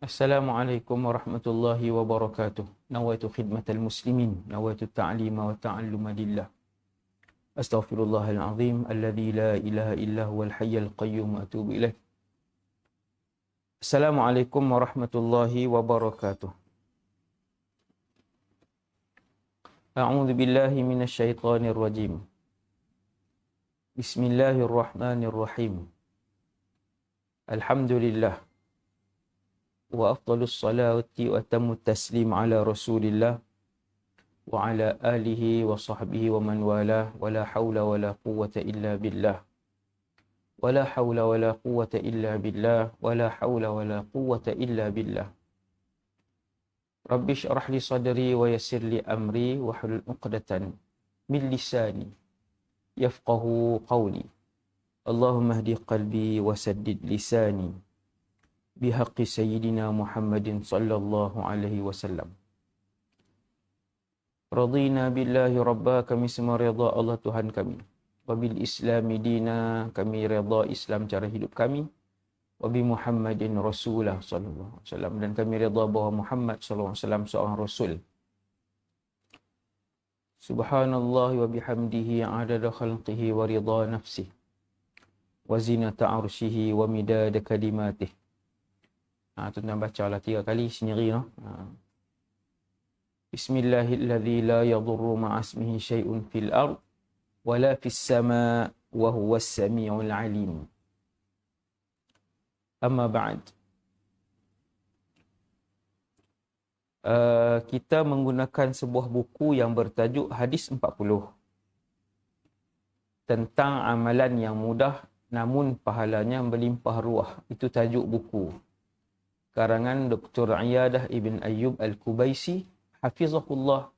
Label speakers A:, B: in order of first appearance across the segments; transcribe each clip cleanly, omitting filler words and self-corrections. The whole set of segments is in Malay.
A: Assalamualaikum warahmatullahi wabarakatuh. Nawaitu khidmatal muslimin, nawaitu ta'lima wa ta'alluma lillah. Astaghfirullahal azim alladzi la ilaha illa huwal hayyul qayyum wa atubu ilaih. Assalamualaikum warahmatullahi wabarakatuh. A'udzu billahi minasy syaithanir rajim. Bismillahirrahmanirrahim. Alhamdulillah. Wa afdalus salati wa atammu taslim ala Rasulillah wa ala alihi wa sahbihi wa man walah wa la hawla wa la quwwata illa billah. Wa la hawla wa la quwwata illa billah wa la hawla wa la quwwata illa billah. Rabbi shrah li sadri wa yassir li amri wa hlul 'uqdatan min lisani yafqahu qawli. Allahumma hdi qalbi wa saddid lisani bihaqqi sayyidina Muhammadin sallallahu alaihi wasallam. Radina billahi rabba, kami semua redha Allah Tuhan kami. Wa bil islami dina, kami redha Islam cara hidup kami. Wa bi Muhammadin rasulah sallallahu alaihi wasallam, dan kami redha bahawa Muhammad sallallahu alaihi wasallam seorang rasul. Subhanallah wa bihamdihi adada khalqihi wa ridha nafsihi wa zinata arsyihi wa midada kalimatihi. Tuan-tuan bacalah 3 kali sendiri. Bismillahilladzi la yadurru ma'asmihi syai'un fil ard wa la fis sama' wa huwas sami'ul alim. Amma ba'd. Kita menggunakan sebuah buku yang bertajuk Hadis 40. Tentang amalan yang mudah namun pahalanya melimpah ruah. Itu tajuk buku. Karangan Dr. Iyadah Ibn Ayyub Al-Kubaisi hafizahullah,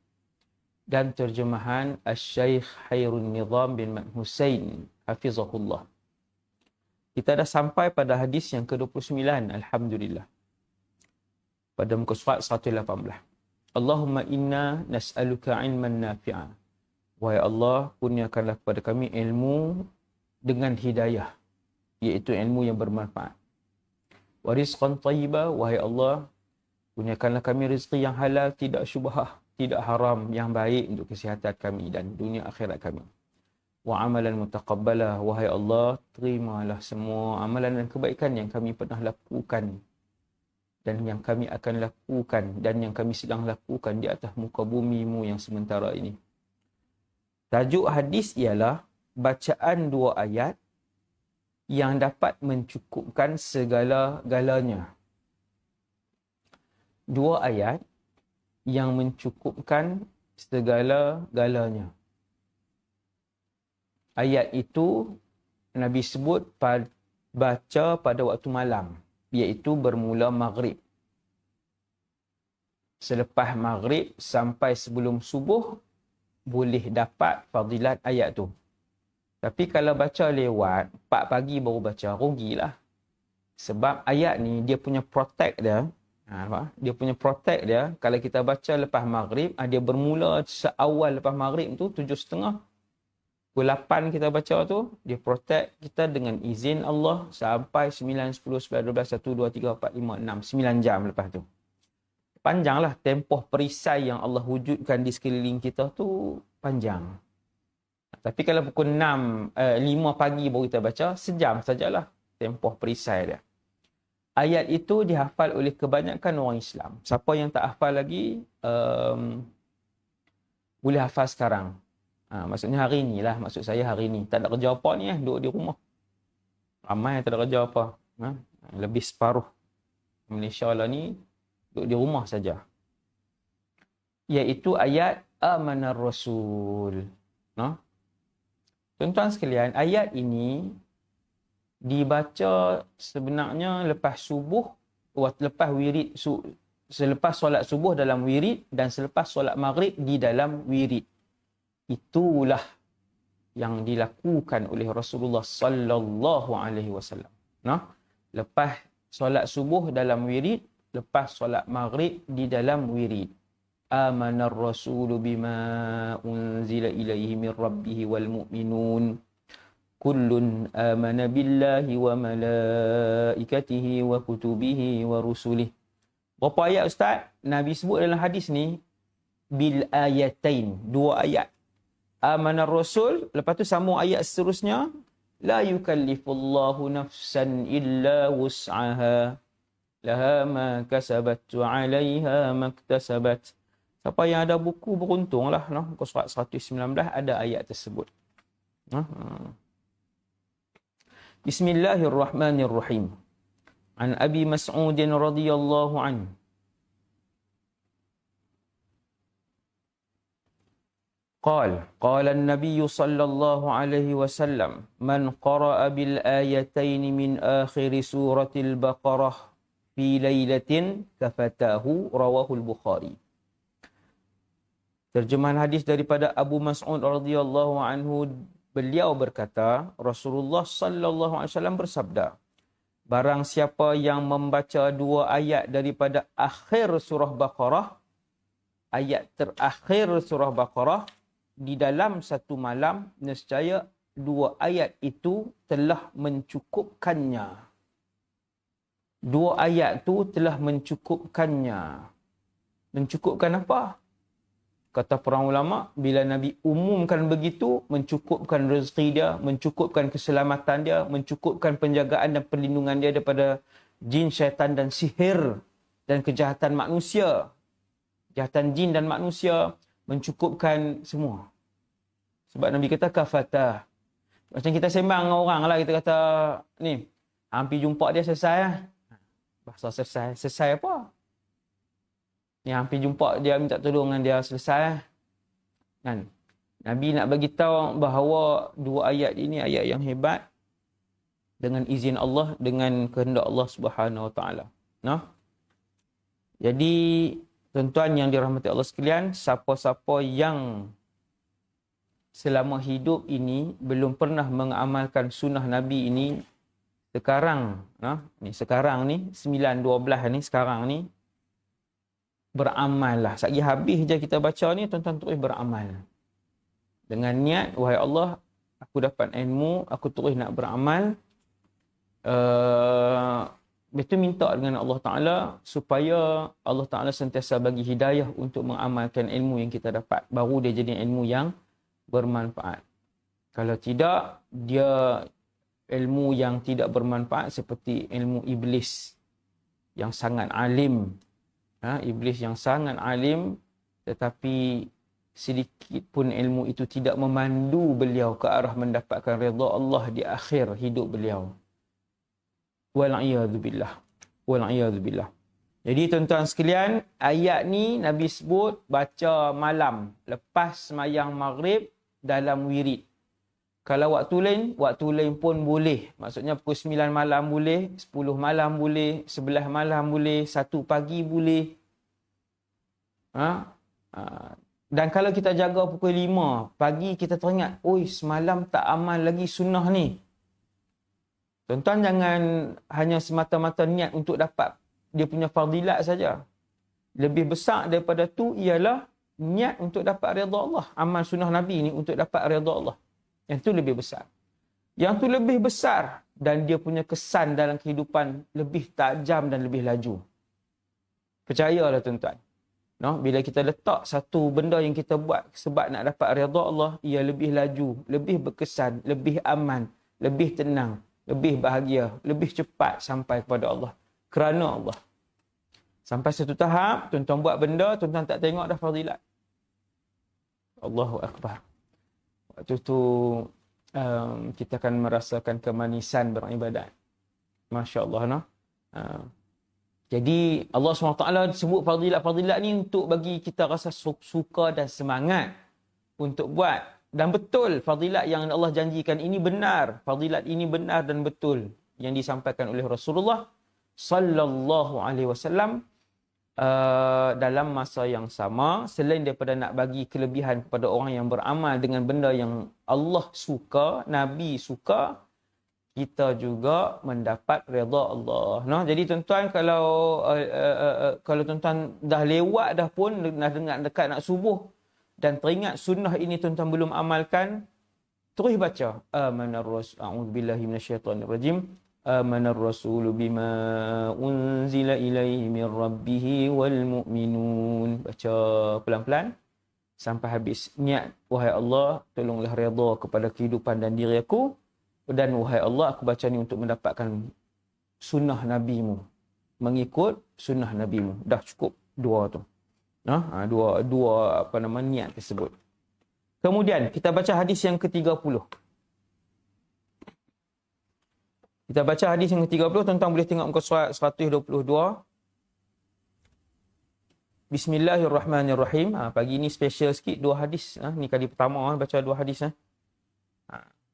A: dan terjemahan Al-Syaikh Hairun Nizam bin Husain hafizahullah. Kita dah sampai pada hadis yang ke-29, alhamdulillah. Pada muka surat 118. Allahumma inna nas'aluka ilman nafi'a. Wahai Allah, kurniakanlah kepada kami ilmu dengan hidayah, iaitu ilmu yang bermanfaat. Wa rizqan tayyiba, wahai Allah, kurniakanlah kami rezeki yang halal, tidak syubhah, tidak haram, yang baik untuk kesihatan kami dan dunia akhirat kami. Wa amalan mutaqabbalah, wahai Allah, terimalah semua amalan dan kebaikan yang kami pernah lakukan dan yang kami akan lakukan dan yang kami sedang lakukan di atas muka bumi-Mu yang sementara ini. Tajuk hadis ialah bacaan 2 ayat yang dapat mencukupkan segala-galanya. 2 ayat yang mencukupkan segala-galanya. Ayat itu Nabi sebut baca pada waktu malam, iaitu bermula maghrib. Selepas maghrib sampai sebelum subuh boleh dapat fadilat ayat tu. Tapi kalau baca lewat 4 pagi baru baca, rugilah. Sebab ayat ni dia punya protect dia. Dia punya protect dia, kalau kita baca lepas maghrib, dia bermula seawal lepas maghrib tu 7.30. Pukul 8 kita baca tu, dia protect kita dengan izin Allah sampai 9, 10, 11, 12, 1, 2, 3, 4, 5, 6, 9 jam lepas tu. Panjanglah tempoh perisai yang Allah wujudkan di sekeliling kita tu, panjang. Tapi kalau pukul 5 pagi baru kita baca, sejam sajalah tempoh perisai dia. Ayat itu dihafal oleh kebanyakan orang Islam. Siapa yang tak hafal lagi, boleh hafal sekarang. Maksudnya hari ni lah, maksud saya hari ni. Tak ada kerja apa ni, duduk di rumah. Ramai yang tak ada kerja apa. Lebih separuh Malaysia lah ni, duduk di rumah saja. Iaitu ayat Amanar Rasul. Tuan-tuan sekalian, ayat ini dibaca sebenarnya lepas subuh, lepas wirid, selepas solat subuh dalam wirid dan selepas solat maghrib di dalam wirid. Itulah yang dilakukan oleh Rasulullah sallallahu alaihi wasallam. Lepas solat subuh dalam wirid, lepas solat maghrib di dalam wirid. Amanar rasulu bima unzila ilaihi min rabbih wal mu'minun kullun amana billahi wa malaikatihi wa kutubihi wa rusulih Berapa ayat Ustaz? Nabi sebut dalam hadis ni, bil ayatain, 2 ayat. Amanar Rasul, lepas tu sambung ayat seterusnya, la yukallifullahu nafsan illa wus'aha, laha ma kasabat wa 'alaiha maktasabat. Siapa yang ada buku beruntunglah, noh. Muka surat 119 ada ayat tersebut. Bismillahirrahmanirrahim. An Abi Mas'ud radhiyallahu anhu. قال النبي صلى الله عليه وسلم من قرأ بالآيتين من آخر سورة البقرة في ليلة كفتاه رواه البخاري. Terjemahan hadis daripada Abu Mas'ud radhiyallahu anhu, beliau berkata, Rasulullah sallallahu alaihi wasallam bersabda, barang siapa yang membaca 2 ayat daripada akhir surah Baqarah, ayat terakhir surah Baqarah, di dalam satu malam, nescaya 2 ayat itu telah mencukupkannya. 2 ayat itu telah mencukupkannya. Mencukupkan apa? Kata para ulama, bila Nabi umumkan begitu, mencukupkan rezeki dia, mencukupkan keselamatan dia, mencukupkan penjagaan dan perlindungan dia daripada jin, syaitan dan sihir dan kejahatan manusia. Kejahatan jin dan manusia, mencukupkan semua. Sebab Nabi kata kafatah. Macam kita sembang dengan orang lah, kita kata, ni, hampir jumpa dia selesai lah. Bahasa selesai. Selesai apa? Ni hampir jumpa dia, minta tolong dengan dia, selesai. Kan? Nabi nak bagi tahu bahawa 2 ayat ini ayat yang hebat dengan izin Allah, dengan kehendak Allah Subhanahu Wa Taala. Nah. Jadi tuan-tuan yang dirahmati Allah sekalian, siapa-siapa yang selama hidup ini belum pernah mengamalkan sunnah Nabi ini, sekarang, sekarang ni 9:12 ni, sekarang ni, beramal lah. Sekali habis je kita baca ni, tuan-tuan terus beramal. Dengan niat, wahai Allah, aku dapat ilmu, aku terus nak beramal. Betul minta dengan Allah Ta'ala supaya Allah Ta'ala sentiasa bagi hidayah untuk mengamalkan ilmu yang kita dapat. Baru dia jadi ilmu yang bermanfaat. Kalau tidak, dia ilmu yang tidak bermanfaat seperti ilmu iblis yang sangat alim. Iblis yang sangat alim, tetapi sedikit pun ilmu itu tidak memandu beliau ke arah mendapatkan redha Allah di akhir hidup beliau. Wal'iyadzubillah. Wal'iyadzubillah. Jadi tuan-tuan sekalian, ayat ni Nabi sebut baca malam lepas sembahyang maghrib dalam wirid. Kalau waktu lain pun boleh. Maksudnya pukul 9 malam boleh, 10 malam boleh, 11 malam boleh, 1 pagi boleh. Dan kalau kita jaga pukul 5 pagi, kita teringat, oi, semalam tak amal lagi sunnah ni. Tuan-tuan jangan hanya semata-mata niat untuk dapat dia punya fadilat saja. Lebih besar daripada tu ialah niat untuk dapat redha Allah. Amal sunnah Nabi ni untuk dapat redha Allah. Yang tu lebih besar. Yang tu lebih besar dan dia punya kesan dalam kehidupan lebih tajam dan lebih laju. Percayalah tuan-tuan. Bila kita letak satu benda yang kita buat sebab nak dapat redha Allah, ia lebih laju, lebih berkesan, lebih aman, lebih tenang, lebih bahagia, lebih cepat sampai kepada Allah. Kerana Allah. Sampai satu tahap, tuan-tuan buat benda, tuan-tuan tak tengok dah fadilat. Allahu Akbar. Waktu tu kita akan merasakan kemanisan beribadat. Masya Allah. Jadi Allah SWT sebut fadilat-fadilat ni untuk bagi kita rasa suka dan semangat untuk buat. Dan betul fadilat yang Allah janjikan ini benar. Fadilat ini benar dan betul yang disampaikan oleh Rasulullah sallallahu alaihi wasallam dalam masa yang sama, selain daripada nak bagi kelebihan kepada orang yang beramal dengan benda yang Allah suka, Nabi suka, kita juga mendapat redha Allah. Jadi tuan-tuan, kalau tuan-tuan dah lewat dah pun, dah dekat nak subuh dan teringat sunnah ini tuan-tuan belum amalkan, terus baca amanar rasul, a'udzubillahi minasyaitonirrajim, Amanar rasulu bima unzila ilaihi min rabbihi wal mu'minun. Baca pelan-pelan sampai habis. Niat, wahai Allah, tolonglah redha kepada kehidupan dan diri aku. Dan wahai Allah, aku baca ni untuk mendapatkan sunnah Nabi-Mu. Mengikut sunnah Nabi-Mu. Dah cukup dua tu. Dua niat tersebut. Kemudian kita baca hadis yang ke-30. Kita baca hadis yang ke-30, tuan-tuan boleh tengok muka surat 122. Bismillahirrahmanirrahim. Pagi ni special sikit, dua hadis. Ni kali pertama baca dua hadis.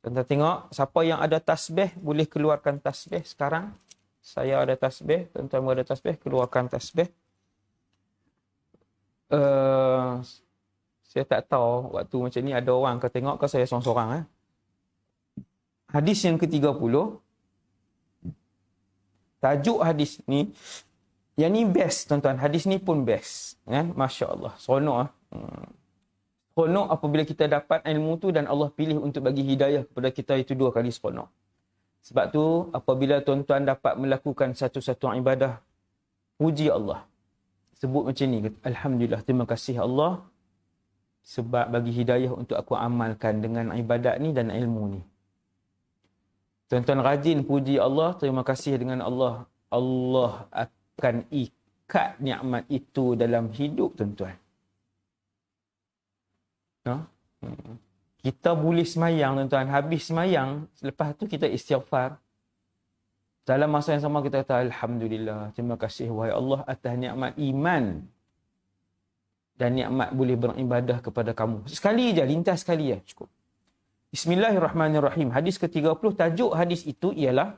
A: Tuan-tuan tengok, siapa yang ada tasbih boleh keluarkan tasbih sekarang. Saya ada tasbih, tuan-tuan ada tasbih, keluarkan tasbih. Saya tak tahu waktu macam ni ada orang ke tengok ke saya seorang-seorang. Hadis yang ke-30. Tajuk hadis ni, yang ni best tuan-tuan. Hadis ni pun best. Masya Allah. Seronok. Seronok apabila kita dapat ilmu tu dan Allah pilih untuk bagi hidayah kepada kita, itu dua kali seronok. Sebab tu apabila tuan-tuan dapat melakukan satu-satu ibadah, puji Allah. Sebut macam ni, alhamdulillah, terima kasih Allah sebab bagi hidayah untuk aku amalkan dengan ibadat ni dan ilmu ni. Tuan-tuan rajin puji Allah, terima kasih dengan Allah. Allah akan ikat nikmat itu dalam hidup tuan-tuan. Kita boleh semayang tuan-tuan, habis semayang, lepas tu kita istighfar. Dalam masa yang sama kita kata alhamdulillah, terima kasih wahai Allah atas nikmat iman dan nikmat boleh beribadah kepada kamu. Sekali je, lintas sekali je, cukup. Bismillahirrahmanirrahim. Hadis ke-30, tajuk hadis itu ialah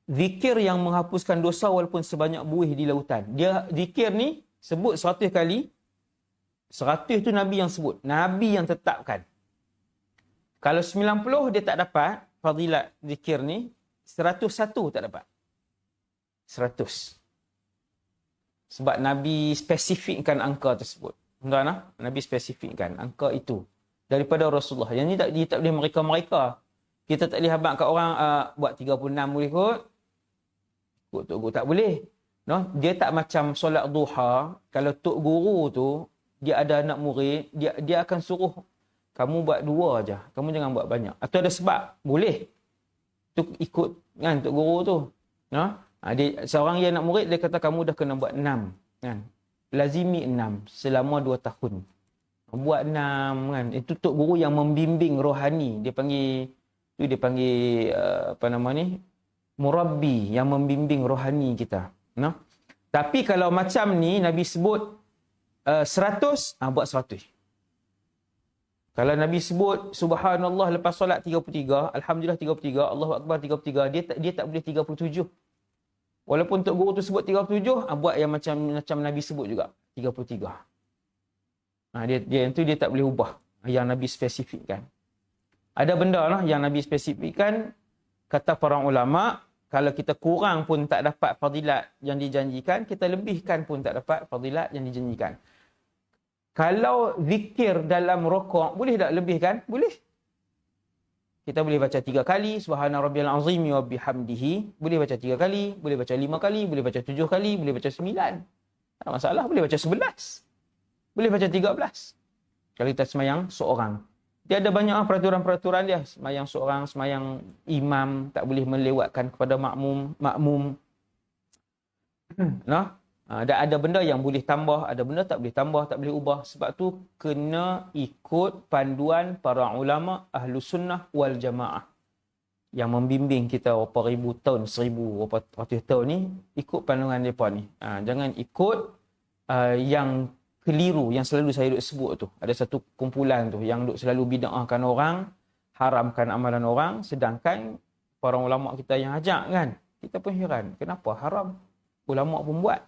A: zikir yang menghapuskan dosa walaupun sebanyak buih di lautan. Dia zikir ni sebut 100 kali. 100 tu Nabi yang sebut, Nabi yang tetapkan. Kalau 90 dia tak dapat fadilat zikir ni, 101 tak dapat. 100. Sebab Nabi spesifikkan angka tersebut. Tuan-tuan, Nabi spesifikkan angka itu daripada Rasulullah. Yang ni dia tak boleh mereka-mereka. Kita tak boleh habaq kat orang buat 36 boleh kot. Kot Tok Guru tak boleh. Dia tak macam solat duha. Kalau Tok Guru tu dia ada anak murid, dia akan suruh kamu buat 2 aja. Kamu jangan buat banyak. Atau ada sebab boleh. Tu ikut kan Tok Guru tu. Dia seorang yang anak murid dia kata kamu dah kena buat 6 kan. Lazimi 6 selama 2 tahun. Buat 6 kan. Itu Tok Guru yang membimbing rohani. Dia panggil murabbi, yang membimbing rohani kita. Tapi kalau macam ni Nabi sebut 100, buat 100. Kalau Nabi sebut subhanallah lepas solat 33, alhamdulillah 33, Allahu akbar 33, dia tak boleh 37. Walaupun Tok Guru tu sebut 37, buat yang macam Nabi sebut juga 33. Dia tak boleh ubah yang Nabi spesifikkan. Ada benda lah yang Nabi spesifikkan, kata para ulama, kalau kita kurang pun tak dapat fadilat yang dijanjikan, kita lebihkan pun tak dapat fadilat yang dijanjikan. Kalau zikir dalam rokok, boleh tak lebihkan? Boleh. Kita boleh baca 3 kali, subhana rabbiyal azim wa bihamdihi. Boleh baca 3 kali, boleh baca 5 kali, boleh baca 7 kali, boleh baca 9. Tak masalah, boleh baca 11. Boleh baca 13. Kalau kita semayang seorang. Dia ada banyak peraturan-peraturan dia. Semayang seorang, semayang imam, tak boleh melewatkan kepada makmum. Ada benda yang boleh tambah, ada benda tak boleh tambah, tak boleh ubah. Sebab tu kena ikut panduan para ulama Ahlus Sunnah wal Jamaah yang membimbing kita berapa ribu tahun, 1000 berapa ratus tahun ni, ikut panduan mereka ni. Jangan ikut yang keliru yang selalu saya duk sebut tu. Ada satu kumpulan tu yang duk selalu bid'ahkan orang, haramkan amalan orang, sedangkan para ulama kita yang ajak kan. Kita pun heran, kenapa haram? Ulama pun buat.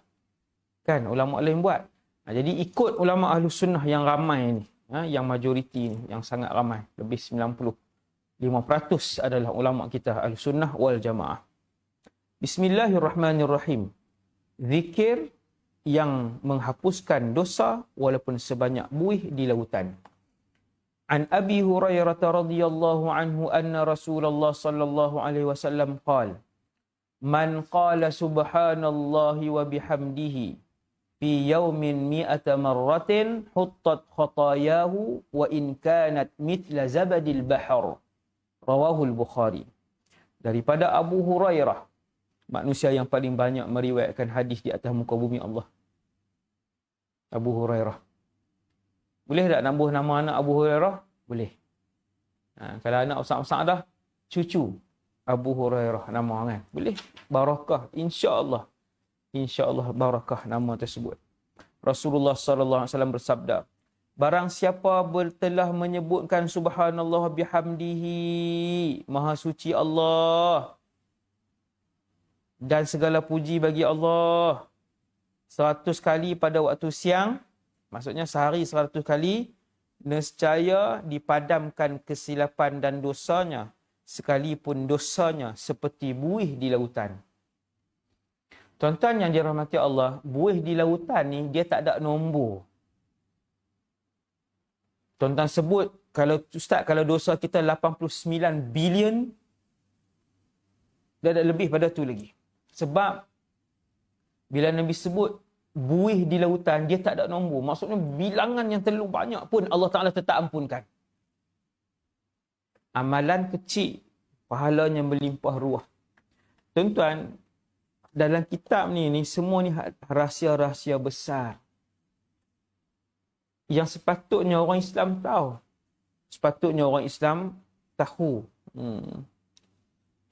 A: Kan, ulama lain buat. Jadi ikut ulama Ahlus Sunnah yang ramai ni, yang majoriti ni, yang sangat ramai, lebih 95% adalah ulama kita Ahlus Sunnah wal Jamaah. Bismillahirrahmanirrahim. Zikir yang menghapuskan dosa walaupun sebanyak buih di lautan. An Abi Hurairah radhiyallahu anhu anna Rasulullah sallallahu alaihi wasallam qala man qala subhanallahi wa bihamdihi fi yaumin mi'ata marratin huttat khatayahu wa in kanat mithla zabadil bahr. Rawahul Bukhari. Daripada Abu Hurairah, manusia yang paling banyak meriwayatkan hadis di atas muka bumi Allah. Abu Hurairah. Boleh tak nambah nama anak Abu Hurairah? Boleh. Kalau anak besar-besar dah, cucu Abu Hurairah nama kan. Boleh. Barakah. InsyaAllah. InsyaAllah barakah nama tersebut. Rasulullah SAW bersabda, barang siapa telah menyebutkan subhanallah bihamdihi, maha suci Allah, dan segala puji bagi Allah, 100 kali pada waktu siang, maksudnya sehari 100 kali, nescaya dipadamkan kesilapan dan dosanya, sekalipun dosanya seperti buih di lautan. Tuan-tuan yang dirahmati Allah, buih di lautan ni dia tak ada nombor. Tuan-tuan sebut, kalau Ustaz, kalau dosa kita 89 bilion, dia ada lebih pada tu lagi. Sebab bila Nabi sebut buih di lautan, dia tak ada nombor. Maksudnya bilangan yang terlalu banyak pun Allah Ta'ala tetap ampunkan. Amalan kecil, pahalanya melimpah ruah. Tuan-tuan, dalam kitab ni semua ni rahsia-rahsia besar yang sepatutnya orang Islam tahu. Sepatutnya orang Islam tahu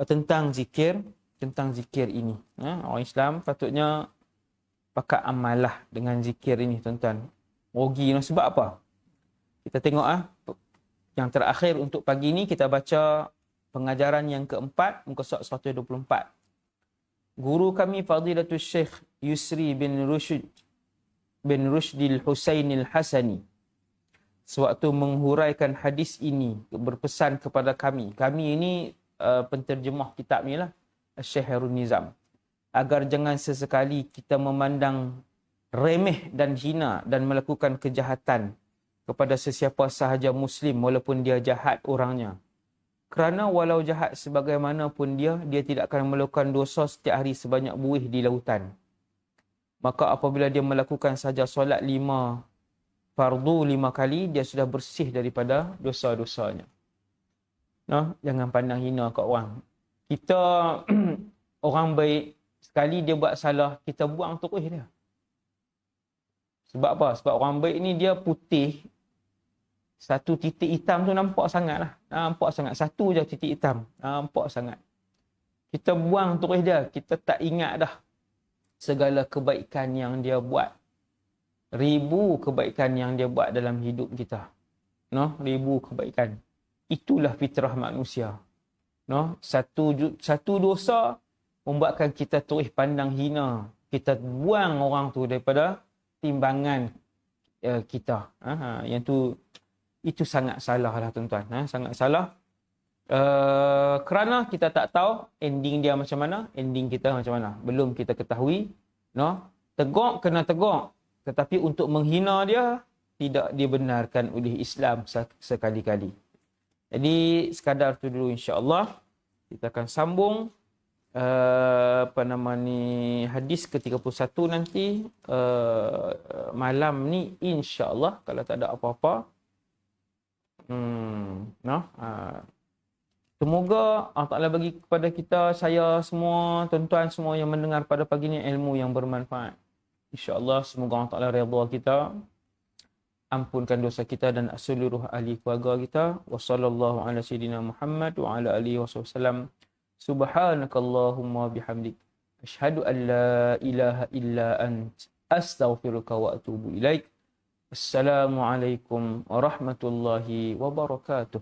A: tentang zikir ini. Orang Islam patutnya pakat amalah dengan zikir ini, tuan-tuan. Rugi. Sebab apa? Kita tengok yang terakhir untuk pagi ni, kita baca pengajaran yang keempat, muka surat 124. Guru kami Fadilatul Syekh Yusri bin Rushdil Husainil Hasani, sewaktu menghuraikan hadis ini, berpesan kepada kami. Kami ini penterjemah kitab ni lah, Syekh Harun Nizam. Agar jangan sesekali kita memandang remeh dan hina dan melakukan kejahatan kepada sesiapa sahaja Muslim walaupun dia jahat orangnya. Kerana walau jahat sebagaimanapun dia tidak akan melakukan dosa setiap hari sebanyak buih di lautan. Maka apabila dia melakukan saja solat 5 fardu 5 kali, dia sudah bersih daripada dosa-dosanya. Jangan pandang hina kat orang. Kita orang baik, sekali dia buat salah, kita buang terus dia. Sebab apa? Sebab orang baik ni dia putih, satu titik hitam tu nampak sangat lah. Nampak sangat. Satu je titik hitam. Nampak sangat. Kita buang terus dia. Kita tak ingat dah segala kebaikan yang dia buat. Ribu kebaikan yang dia buat dalam hidup kita. Ribu kebaikan. Itulah fitrah manusia. Satu dosa membuatkan kita terus pandang hina. Kita buang orang tu daripada timbangan kita. Yang tu, itu sangat salah lah, tuan-tuan. Sangat salah. Kerana kita tak tahu ending dia macam mana, ending kita macam mana. Belum kita ketahui. Tegak kena tegak. Tetapi untuk menghina dia, tidak dibenarkan oleh Islam sekali-kali. Jadi, sekadar tu dulu insya-Allah. Kita akan sambung hadis ke-31 nanti malam ni insya-Allah, kalau tak ada apa-apa. Semoga Allah Ta'ala bagi kepada kita, saya semua, tuan-tuan semua yang mendengar pada pagi ini, ilmu yang bermanfaat. InsyaAllah semoga Allah Ta'ala redha kita, ampunkan dosa kita dan seluruh ahli keluarga kita. Wa sallallahu ala sayyidina Muhammad wa ala alihi wasallam. Subhanakallahumma bihamdik, asyhadu an la ilaha illa ant, astaghfiruka wa atubu ilaik. Assalamualaikum warahmatullahi wabarakatuh.